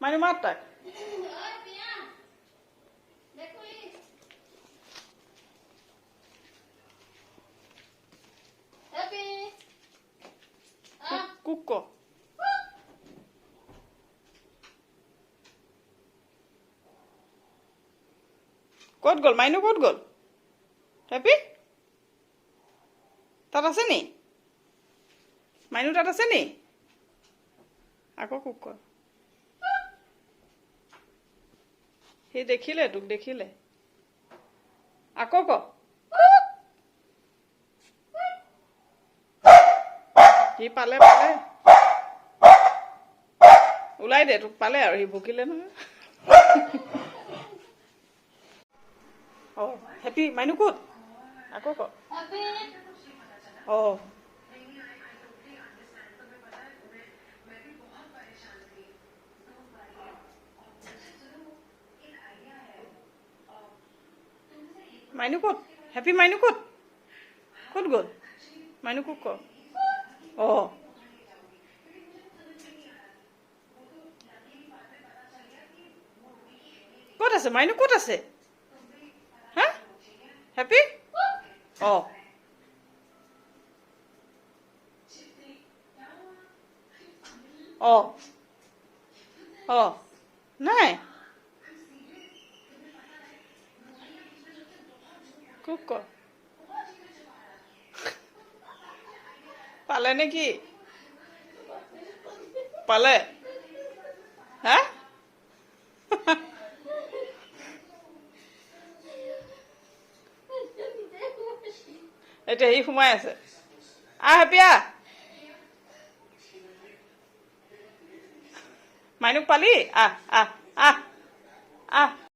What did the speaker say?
মাইনু মাত তাক কুক ক ক'ত গ'ল মাইনু ক'ত গ'ল হেপী তাত আছে নি মাইনু তাত আছে নি আকৌ কুক কৰ সি দেখিলে তোক দেখিলে আকৌ ক সি পালে ওলাই দে তোক পালে আৰু সি ভুকিলে নহয় অঁ হেপী মাইনু ক'ত আকৌ ক অঁ মাইনু ক'ত হেপী মাইনু ক'ত ক'ত গ'ল মাইনু কুক ক অঁ ক'ত আছে মাইনু ক'ত আছে হা হেপী অঁ অঁ অঁ নাই কুক ক পালে নেকি পালে হা এতিয়া সি সোমাই আছে হেপী মাইনুক পালি আহ